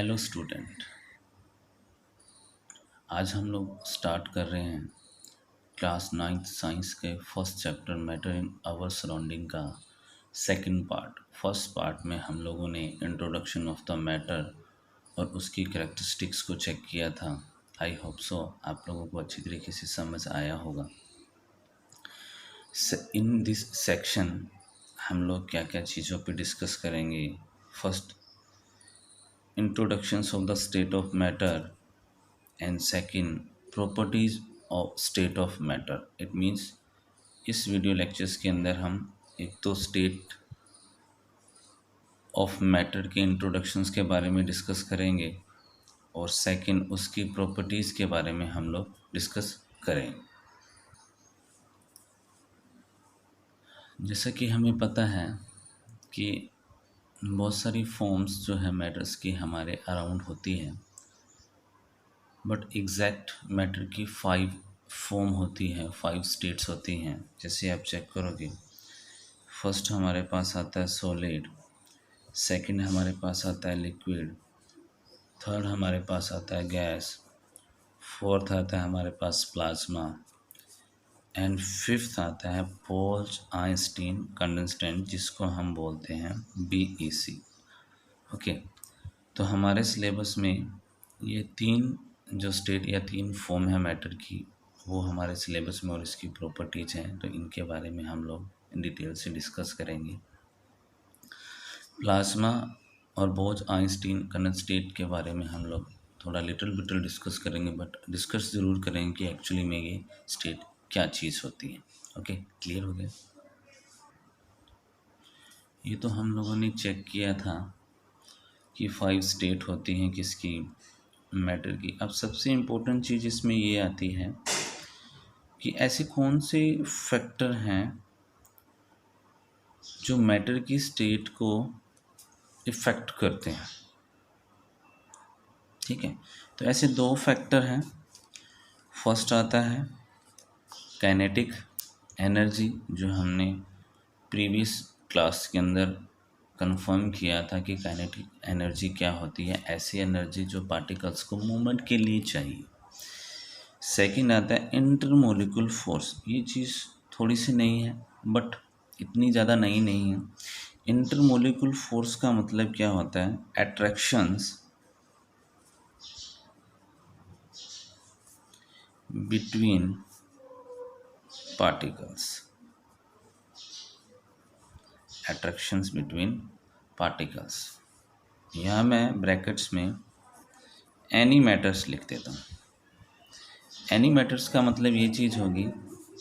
Hello student. आज हम लोग स्टार्ट कर रहे हैं क्लास 9th साइंस के first chapter matter in our surrounding का सेकंड पार्ट। फर्स्ट पार्ट में हम लोगों ने इंट्रोडक्शन ऑफ द मैटर और उसकी कैरेक्टरिस्टिक्स को चेक किया था। आई होप सो आप लोगों को अच्छी तरीके से समझ आया होगा। इन दिस सेक्शन हम लोग क्या क्या चीज़ों पे डिस्कस करेंगे। First, introductions of the state of matter and second, properties of state of matter. It means इस वीडियो लेक्चर्स के अंदर हम एक तो स्टेट ऑफ मैटर के इंट्रोडक्शंस के बारे में डिस्कस करेंगे और सेकंड उसकी प्रॉपर्टीज़ के बारे में हम लोग डिस्कस करेंगे। जैसा कि हमें पता है कि बहुत सारी फॉर्म्स जो है मैटर्स की हमारे अराउंड होती हैं, बट एग्जैक्ट मैटर की 5 फॉर्म होती हैं, 5 स्टेट्स होती हैं। जैसे आप चेक करोगे, फर्स्ट हमारे पास आता है सॉलिड, सेकंड हमारे पास आता है लिक्विड, थर्ड हमारे पास आता है गैस, फोर्थ आता है हमारे पास प्लाज्मा एंड फिफ्थ आता है बोल्ज-आइंस्टीन कंडेंसेट, जिसको हम बोलते हैं BEC। ओके, तो हमारे सिलेबस में ये 3 जो स्टेट या 3 फॉर्म है मैटर की, वो हमारे सिलेबस में और इसकी प्रॉपर्टीज हैं, तो इनके बारे में हम लोग इन डिटेल से डिस्कस करेंगे। प्लाज्मा और बोल्ज-आइंस्टीन कंडेंसेट के बारे में हम लोग थोड़ा लिटिल डिस्कस करेंगे, बट डिस्कस ज़रूर करेंगे कि एक्चुअली में ये स्टेट क्या चीज़ होती है। ओके, क्लियर हो गया। ये तो हम लोगों ने चेक किया था कि 5 स्टेट होती हैं किसकी, मैटर की। अब सबसे इम्पोर्टेंट चीज़ इसमें ये आती है कि ऐसे कौन से फैक्टर हैं जो मैटर की स्टेट को इफ़ेक्ट करते हैं। ठीक है, तो ऐसे 2 फैक्टर हैं। फर्स्ट आता है काइनेटिक एनर्जी, जो हमने प्रीवियस क्लास के अंदर कंफर्म किया था कि काइनेटिक एनर्जी क्या होती है, ऐसी एनर्जी जो पार्टिकल्स को मूवमेंट के लिए चाहिए। सेकंड आता है इंटरमोलिकुलर फोर्स। ये चीज़ थोड़ी सी नई है, बट इतनी ज़्यादा नई नहीं है। इंटरमोलिकुलर फोर्स का मतलब क्या होता है? Attractions between particles, attractions between particles. यहाँ मैं ब्रैकेट्स में एनी मैटर्स लिख देता हूँ। एनी मैटर्स का मतलब ये चीज़ होगी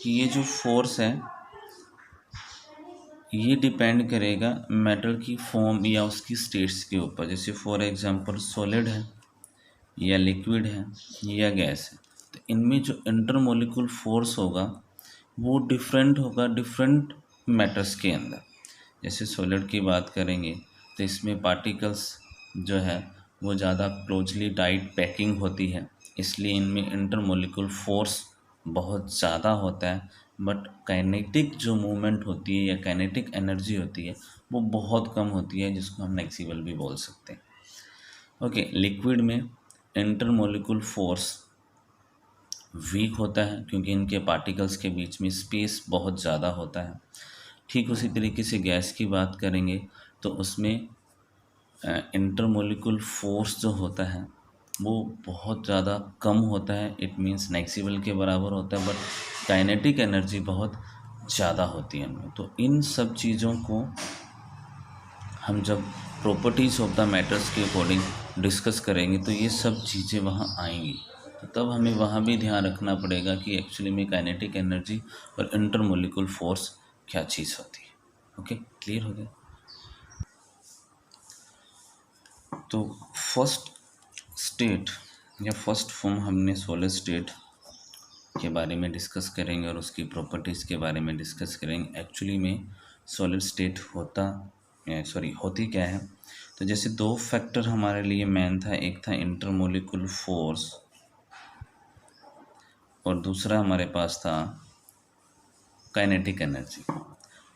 कि ये जो फोर्स है ये डिपेंड करेगा मैटर की फॉर्म या उसकी स्टेट्स के ऊपर। जैसे फॉर एग्जांपल सॉलिड है या लिक्विड है या गैस है, तो इनमें जो इंटरमोलिकुलर फोर्स होगा वो डिफरेंट होगा डिफरेंट मैटर्स के अंदर। जैसे सॉलिड की बात करेंगे तो इसमें पार्टिकल्स जो है वो ज़्यादा क्लोजली टाइट पैकिंग होती है, इसलिए इनमें इंटरमोलिकुलर फोर्स बहुत ज़्यादा होता है। बट काइनेटिक जो मूवमेंट होती है या काइनेटिक एनर्जी होती है वो बहुत कम होती है, जिसको हम नेग्लिजिबल भी बोल सकते हैं। ओके, लिक्विड में इंटरमोलिकुलर फोर्स वीक होता है क्योंकि इनके पार्टिकल्स के बीच में स्पेस बहुत ज़्यादा होता है। ठीक उसी तरीके से गैस की बात करेंगे तो उसमें इंटरमोलिकुलर फोर्स जो होता है वो बहुत ज़्यादा कम होता है। इट मीन्स नेग्लिजिबल के बराबर होता है, बट काइनेटिक एनर्जी बहुत ज़्यादा होती है इनमें। तो इन सब चीज़ों को हम जब प्रॉपर्टीज़ ऑफ द मैटर्स के अकॉर्डिंग डिस्कस करेंगे तो ये सब चीज़ें वहाँ आएंगी। तो तब हमें वहाँ भी ध्यान रखना पड़ेगा कि एक्चुअली में काइनेटिक एनर्जी और इंटरमोलिकुलर फोर्स क्या चीज़ होती है। ओके, क्लियर हो गया। तो फर्स्ट स्टेट या फर्स्ट फॉर्म हमने सॉलिड स्टेट के बारे में डिस्कस करेंगे और उसकी प्रॉपर्टीज़ के बारे में डिस्कस करेंगे। एक्चुअली में सॉलिड स्टेट होती क्या है। तो जैसे 2 फैक्टर हमारे लिए मेन था, एक था इंटरमोलिकुलर फोर्स और दूसरा हमारे पास था काइनेटिक एनर्जी।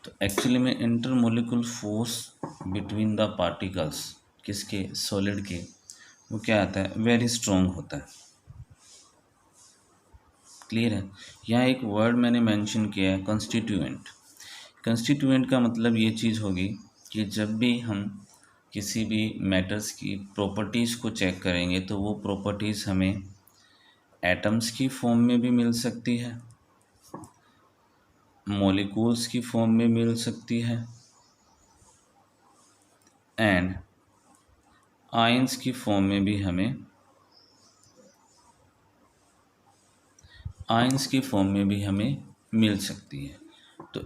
तो एक्चुअली में intermolecular force between the particles किसके, सॉलिड के, वो क्या आता है, वेरी स्ट्रॉन्ग होता है। क्लियर है। यहाँ एक वर्ड मैंने मेंशन किया है, कंस्टिट्यूएंट। कंस्टिट्यूएंट का मतलब ये चीज़ होगी कि जब भी हम किसी भी मैटर्स की प्रॉपर्टीज़ को चेक करेंगे तो वो प्रॉपर्टीज़ हमें एटम्स की फॉर्म में भी मिल सकती है, मॉलिक्यूल्स की फॉर्म में मिल सकती है, एंड आयंस की फॉर्म में भी हमें मिल सकती है। तो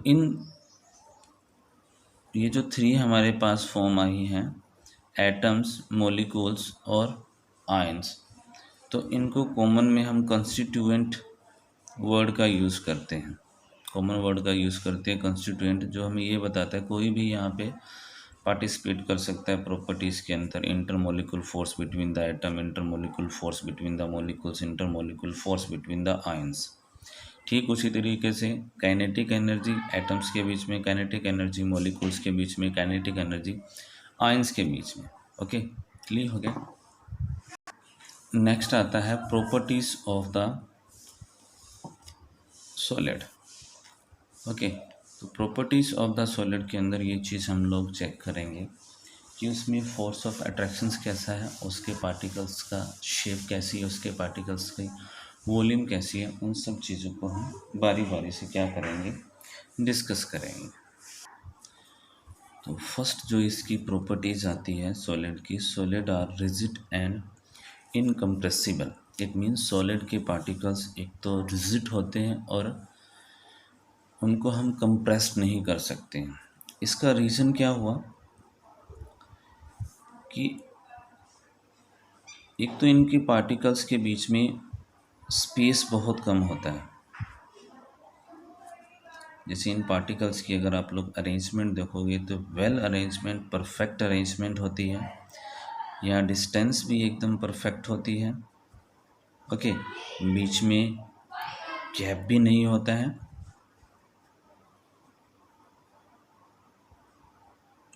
ये जो थ्री हमारे पास फॉर्म आई हैं, एटम्स, मॉलिक्यूल्स और आयंस, तो इनको कॉमन में हम कंस्टिट्यूएंट वर्ड का यूज़ करते हैं। कॉमन वर्ड का यूज़ करते हैं कंस्टिट्यूएंट, जो हमें ये बताता है कोई भी यहाँ पे पार्टिसिपेट कर सकता है प्रॉपर्टीज़ के अंदर। Intermolecular force between the atom, intermolecular force between the molecules, intermolecular force between the ions. ठीक उसी तरीके से काइनेटिक एनर्जी एटम्स के बीच में, काइनेटिक एनर्जी मॉलिक्यूल्स के बीच में, काइनेटिक एनर्जी आयंस के बीच में। ओके, क्लियर हो गया। नेक्स्ट आता है properties of the solid. Okay, तो प्रॉपर्टीज ऑफ द सॉलिड के अंदर ये चीज़ हम लोग चेक करेंगे कि उसमें फोर्स ऑफ अट्रैक्शंस कैसा है, उसके पार्टिकल्स का शेप कैसी है, उसके पार्टिकल्स की वॉल्यूम कैसी है, उन सब चीज़ों को हम बारी बारी से क्या करेंगे, डिस्कस करेंगे। तो फर्स्ट जो इसकी प्रॉपर्टीज आती है सॉलिड की, solid are rigid and incompressible. It means solid के पार्टिकल्स एक तो रिजिड होते हैं और उनको हम कंप्रेस नहीं कर सकते हैं। इसका रीज़न क्या हुआ कि एक तो इनके पार्टिकल्स के बीच में स्पेस बहुत कम होता है। जैसे इन पार्टिकल्स की अगर आप लोग अरेंजमेंट देखोगे तो वेल अरेंजमेंट, परफेक्ट अरेंजमेंट होती है। यहाँ डिस्टेंस भी एकदम परफेक्ट होती है। ओके, बीच में गैप भी नहीं होता है।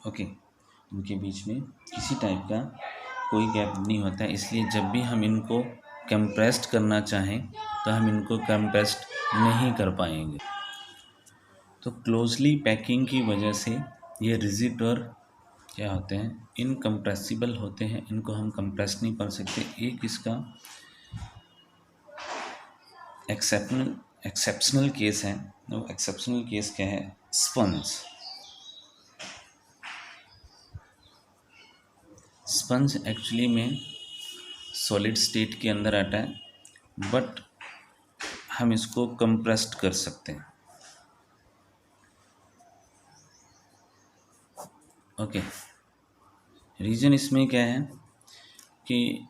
ओके, इनके बीच में किसी टाइप का कोई गैप नहीं होता है, इसलिए जब भी हम इनको कंप्रेस्ड करना चाहें तो हम इनको कंप्रेस्ड नहीं कर पाएंगे। तो क्लोजली पैकिंग की वजह से ये रिजिड और क्या होते हैं, इनकम्प्रेसिबल होते हैं। इनको हम कंप्रेस नहीं कर सकते। एक इसका एक्सेप्शनल केस है। वो एक्सेप्शनल केस क्या है, स्पंज। स्पंज एक्चुअली में सॉलिड स्टेट के अंदर आता है, बट हम इसको कंप्रेस्ड कर सकते हैं। ओके, रीज़न इसमें क्या है कि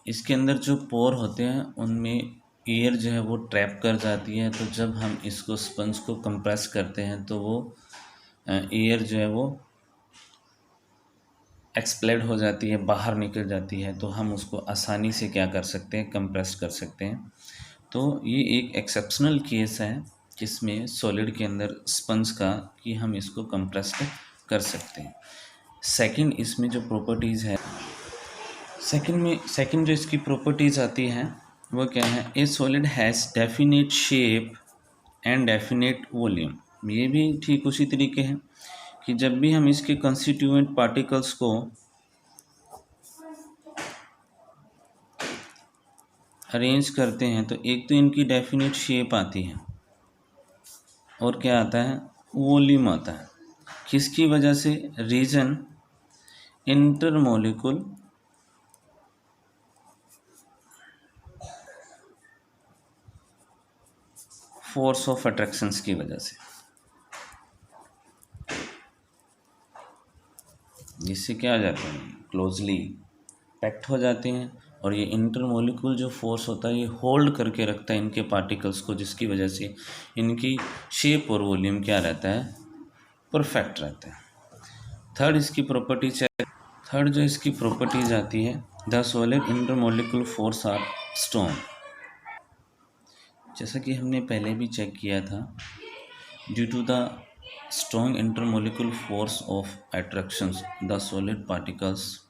इसके अंदर जो पोर होते हैं उनमें एयर जो है वो ट्रैप कर जाती है। तो जब हम इसको स्पंज को कंप्रेस करते हैं तो वो एयर जो है वो एक्सप्लेड हो जाती है, बाहर निकल जाती है। तो हम उसको आसानी से क्या कर सकते हैं, कंप्रेस कर सकते हैं। तो ये एक एक्सेप्शनल केस है जिसमें सॉलिड के अंदर स्पंज का कि हम इसको कंप्रेस कर सकते हैं। सेकंड इसमें जो प्रॉपर्टीज़ है, सेकंड जो इसकी प्रॉपर्टीज़ आती हैं वो क्या है, ए solid has definite shape and definite volume. ये भी ठीक उसी तरीके है कि जब भी हम इसके कंस्टिट्यूएंट पार्टिकल्स को अरेंज करते हैं तो एक तो इनकी डेफिनेट शेप आती है और क्या आता है, वॉल्यूम आता है। किसकी वजह से, रीजन इंटरमोलिकुल फोर्स ऑफ अट्रैक्शंस की वजह से, जिससे क्या हो जाते हैं, क्लोजली पैक्ट हो जाते हैं। और ये इंटरमोलिकुल जो फोर्स होता है ये होल्ड करके रखता है इनके पार्टिकल्स को, जिसकी वजह से इनकी शेप और वॉल्यूम क्या रहता है, परफेक्ट रहता है। थर्ड जो इसकी प्रॉपर्टीज आती है, the solid intermolecular force are strong. जैसा कि हमने पहले भी चेक किया था, due to the strong intermolecular force of attractions the solid particles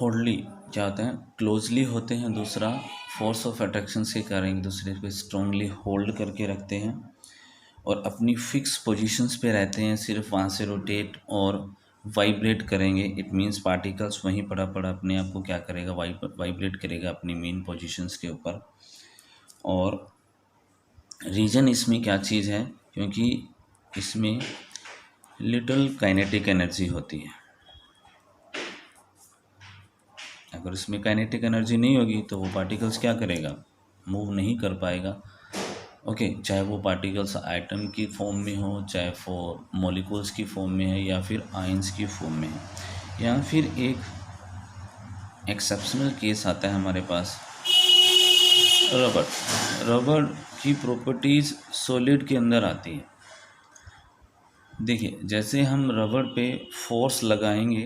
होल्डली क्या होता है, क्लोजली होते हैं, दूसरा फोर्स ऑफ अट्रैक्शन के कारण एक दूसरे को स्ट्रांगली होल्ड करके रखते हैं और अपनी फिक्स पोजीशंस पे रहते हैं, सिर्फ वहाँ से रोटेट और वाइब्रेट करेंगे। इट मीन्स पार्टिकल्स वहीं पड़ा पड़ा अपने आप को क्या करेगा, वाइब्रेट करेगा अपनी मेन पोजीशंस के ऊपर। और रीज़न इसमें क्या चीज़ है, क्योंकि इसमें लिटिल काइनेटिक एनर्जी होती है। अगर इसमें काइनेटिक एनर्जी नहीं होगी तो वो पार्टिकल्स क्या करेगा, मूव नहीं कर पाएगा। ओके, चाहे वो पार्टिकल्स आइटम की फॉर्म में हो, चाहे वो मॉलिक्यूल्स की फॉर्म में है, या फिर आयंस की फॉर्म में है। या फिर एक एक्सेप्शनल केस आता है हमारे पास, रबर। रबर की प्रॉपर्टीज़ सॉलिड के अंदर आती है। देखिए, जैसे हम रबर पे फोर्स लगाएंगे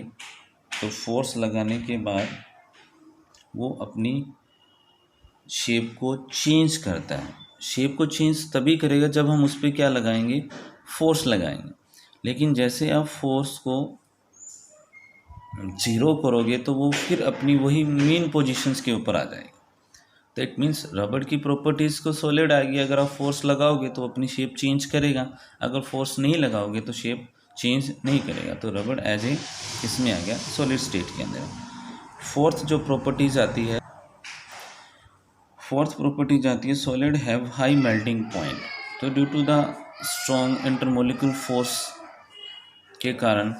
तो फोर्स लगाने के बाद वो अपनी शेप को चेंज करता है। शेप को चेंज तभी करेगा जब हम उस पर क्या लगाएंगे, फोर्स लगाएंगे। लेकिन जैसे आप फोर्स को जीरो करोगे तो वो फिर अपनी वही मेन पोजीशंस के ऊपर आ जाएगा। तो इट मीन्स रबड़ की प्रॉपर्टीज़ को सॉलिड आएगी। अगर आप फोर्स लगाओगे तो अपनी शेप चेंज करेगा, अगर फोर्स नहीं लगाओगे तो शेप चेंज नहीं करेगा। तो रबड़ एज ए इसमें आ गया सॉलिड स्टेट के अंदर। फोर्थ जो प्रॉपर्टीज आती है, solid have high melting point. तो due to the strong intermolecular force के कारण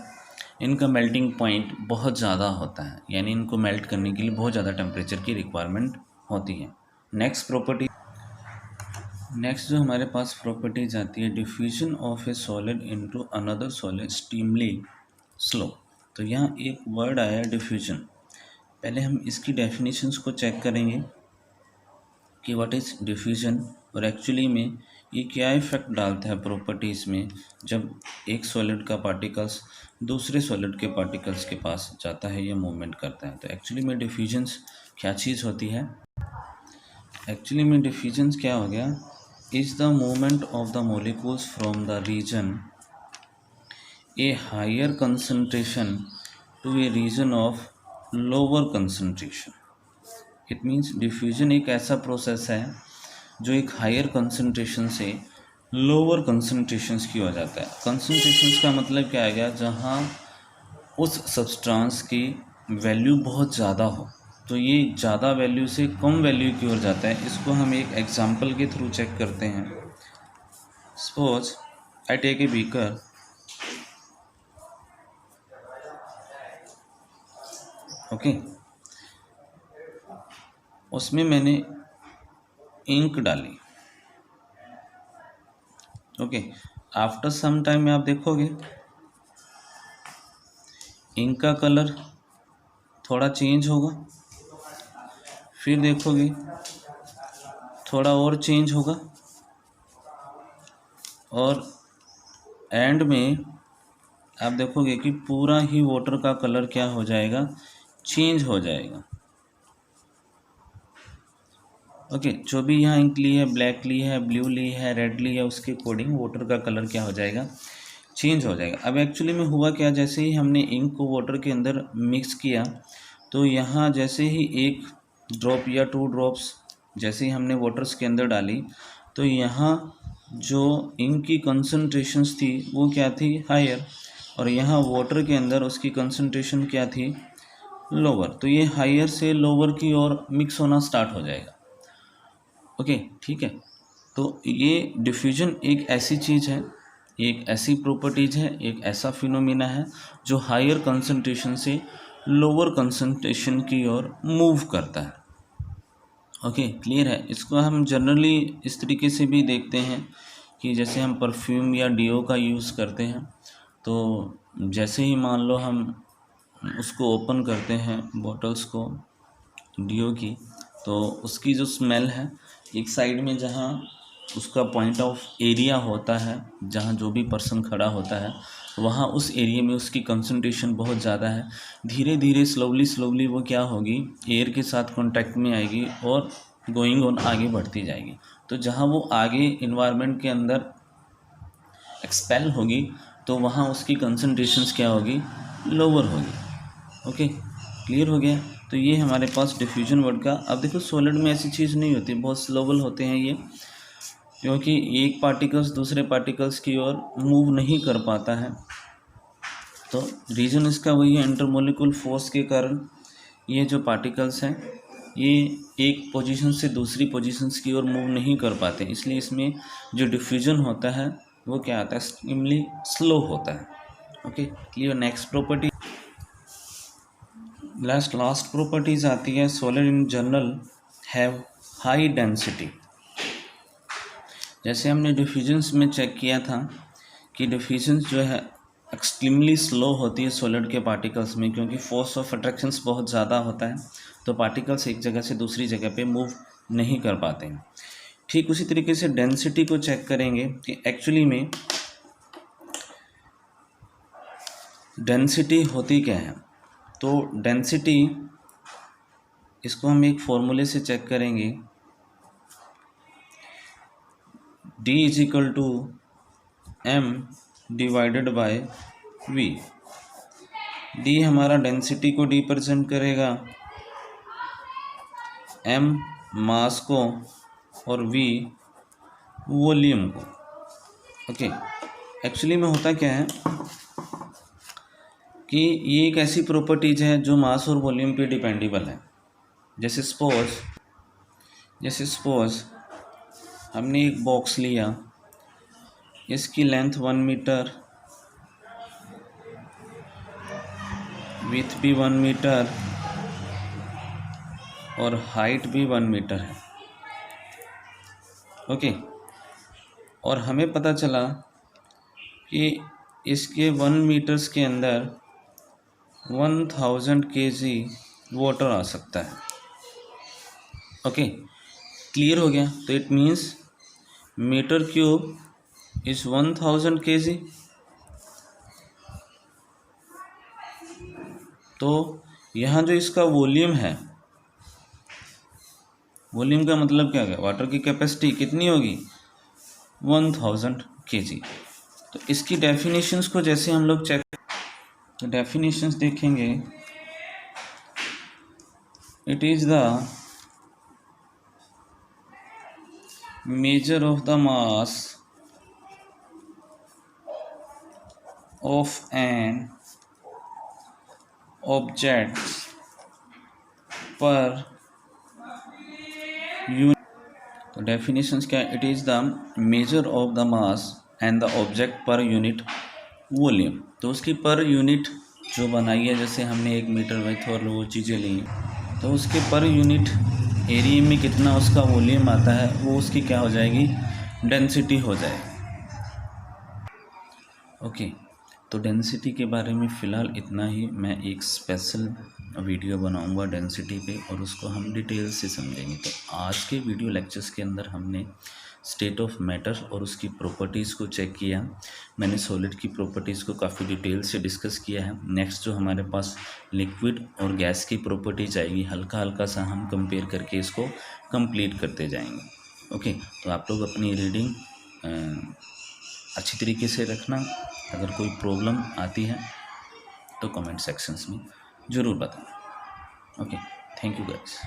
इनका मेल्टिंग पॉइंट बहुत ज़्यादा होता है, यानी इनको मेल्ट करने के लिए बहुत ज़्यादा टेम्परेचर की रिक्वायरमेंट होती है। नेक्स्ट जो हमारे पास प्रॉपर्टीज आती है, diffusion of a solid into another solid extremely slow. तो यहाँ एक वर्ड आया है डिफ्यूजन। पहले हम इसकी डेफिनेशंस को चेक करेंगे कि व्हाट इज़ डिफ्यूजन और एक्चुअली में ये क्या इफेक्ट डालता है प्रॉपर्टीज़ में जब एक सॉलिड का पार्टिकल्स दूसरे सॉलिड के पार्टिकल्स के पास जाता है या मूवमेंट करता है। तो एक्चुअली में डिफ्यूजन्स क्या चीज़ होती है, एक्चुअली में डिफ्यूजन्स क्या हो गया, is the movement of the molecules from the region a higher concentration to a region of lower concentration. It means diffusion एक ऐसा प्रोसेस है जो एक हायर कंसंट्रेशन से लोअर कंसंट्रेशंस की हो जाता है। कंसंट्रेशंस का मतलब क्या आ गया, जहाँ उस सब्सटेंस की वैल्यू बहुत ज़्यादा हो। तो ये ज़्यादा वैल्यू से कम वैल्यू की ओर जाता है। इसको हम एक एग्जांपल के थ्रू चेक करते हैं। Suppose I take a beaker, okay, उसमें मैंने इंक डाली। ओके, आफ्टर सम टाइम में आप देखोगे इंक का कलर थोड़ा चेंज होगा, फिर देखोगे थोड़ा और चेंज होगा, और एंड में आप देखोगे कि पूरा ही वाटर का कलर क्या हो जाएगा, चेंज हो जाएगा। ओके, जो भी यहाँ इंक ली है, ब्लैक ली है, ब्लू ली है, रेड ली है, उसके अकॉर्डिंग वाटर का कलर क्या हो जाएगा, चेंज हो जाएगा। अब एक्चुअली में हुआ क्या, जैसे ही हमने इंक को वाटर के अंदर मिक्स किया तो यहाँ जैसे ही एक ड्रॉप या 2 ड्रॉप्स जैसे ही हमने वाटर्स के अंदर डाली तो यहाँ जो इंक की कंसंट्रेशंस थी वो क्या थी, हायर, और यहाँ वाटर के अंदर उसकी कंसंट्रेशन क्या थी, लोअर। तो ये हायर से लोअर की ओर मिक्स होना स्टार्ट हो जाएगा। ओके, ठीक है। तो ये डिफ्यूजन एक ऐसी चीज़ है, एक ऐसी प्रॉपर्टीज है, एक ऐसा फिनोमिना है जो हायर कंसंट्रेशन से लोअर कंसंट्रेशन की ओर मूव करता है। ओके, क्लियर है। इसको हम जनरली इस तरीके से भी देखते हैं कि जैसे हम परफ्यूम या डीओ का यूज़ करते हैं, तो जैसे ही मान लो हम उसको ओपन करते हैं बॉटल्स को डीओ की, तो उसकी जो स्मेल है, एक साइड में जहाँ उसका पॉइंट ऑफ एरिया होता है, जहाँ जो भी पर्सन खड़ा होता है, वहाँ उस एरिया में उसकी कंसंट्रेशन बहुत ज़्यादा है। धीरे धीरे स्लोवली वो क्या होगी, एयर के साथ कांटेक्ट में आएगी और गोइंग ऑन आगे बढ़ती जाएगी। तो जहाँ वो आगे इन्वायरमेंट के अंदर एक्सपेल होगी तो वहाँ उसकी कंसंट्रेशंस क्या होगी, लोअर होगी। ओके, क्लियर हो गया। तो ये हमारे पास डिफ्यूजन वर्ड का। अब देखो सॉलिड में ऐसी चीज़ नहीं होती, बहुत स्लोबल होते हैं ये, क्योंकि एक पार्टिकल्स दूसरे पार्टिकल्स की ओर मूव नहीं कर पाता है। तो रीज़न इसका वही है, इंटरमोलिकुलर फोर्स के कारण ये जो पार्टिकल्स हैं ये एक पोजीशन से दूसरी पोजीशंस की ओर मूव नहीं कर पाते, इसलिए इसमें जो डिफ्यूजन होता है वो क्या आता है, एक्सट्रीमली स्लो होता है। Okay clear. Next property, last properties आती है, solid in general have high density. जैसे हमने डिफ्यूजन्स में चेक किया था कि डिफ्यूजन्स जो है एक्सट्रीमली स्लो होती है सॉलिड के पार्टिकल्स में, क्योंकि फोर्स ऑफ अट्रैक्शंस बहुत ज़्यादा होता है, तो पार्टिकल्स एक जगह से दूसरी जगह पे मूव नहीं कर पाते हैं। ठीक उसी तरीके से डेंसिटी को चेक करेंगे कि एक्चुअली में डेंसिटी होती क्या है। तो डेंसिटी, इसको हम एक फॉर्मूले से चेक करेंगे, D is equal to M divided by V। D हमारा डेंसिटी को रिप्रेजेंट करेगा, M मास को और V वॉल्यूम को। ओके एक्चुअली में होता क्या है कि ये एक ऐसी प्रॉपर्टीज है जो मास और वॉल्यूम पे डिपेंडेबल है। जैसे सपोज हमने एक बॉक्स लिया, इसकी लेंथ 1 मीटर, विड्थ भी 1 मीटर और हाइट भी 1 मीटर है। ओके और हमें पता चला कि इसके 1 मीटर्स के अंदर 1000 kg वाटर आ सकता है। ओके क्लियर हो गया। तो it means metre cube is 1000 kg। तो यहाँ जो इसका वॉल्यूम है, वॉल्यूम का मतलब क्या है, वाटर की कैपेसिटी कितनी होगी, 1000 kg। तो इसकी डेफिनेशंस को जैसे हम लोग चेक, तो डेफिनेशंस देखेंगे, it is the measure of the mass of an object per unit। तो डेफिनेशंस क्या है, it is the measure of the mass and the object per unit volume. तो उसकी पर यूनिट जो बनाई है, जैसे हमने 1 मीटर विड्थ और वो चीज़ें ली, तो उसके पर यूनिट एरिया में कितना उसका वॉल्यूम आता है, वो उसकी क्या हो जाएगी, डेंसिटी हो जाएगी। ओके तो डेंसिटी के बारे में फ़िलहाल इतना ही। मैं एक स्पेशल वीडियो बनाऊंगा डेंसिटी पे और उसको हम डिटेल से समझेंगे। तो आज के वीडियो लेक्चर्स के अंदर हमने स्टेट ऑफ मैटर और उसकी प्रॉपर्टीज़ को चेक किया। मैंने सॉलिड की प्रॉपर्टीज़ को काफ़ी डिटेल से डिस्कस किया है। नेक्स्ट जो हमारे पास लिक्विड और गैस की प्रॉपर्टीज आएगी, हल्का हल्का सा हम कंपेयर करके इसको कंप्लीट करते जाएंगे। ओके तो आप लोग अपनी रीडिंग अच्छी तरीके से रखना। अगर कोई प्रॉब्लम आती है तो कमेंट सेक्शंस में ज़रूर बताना। Okay thank you guys.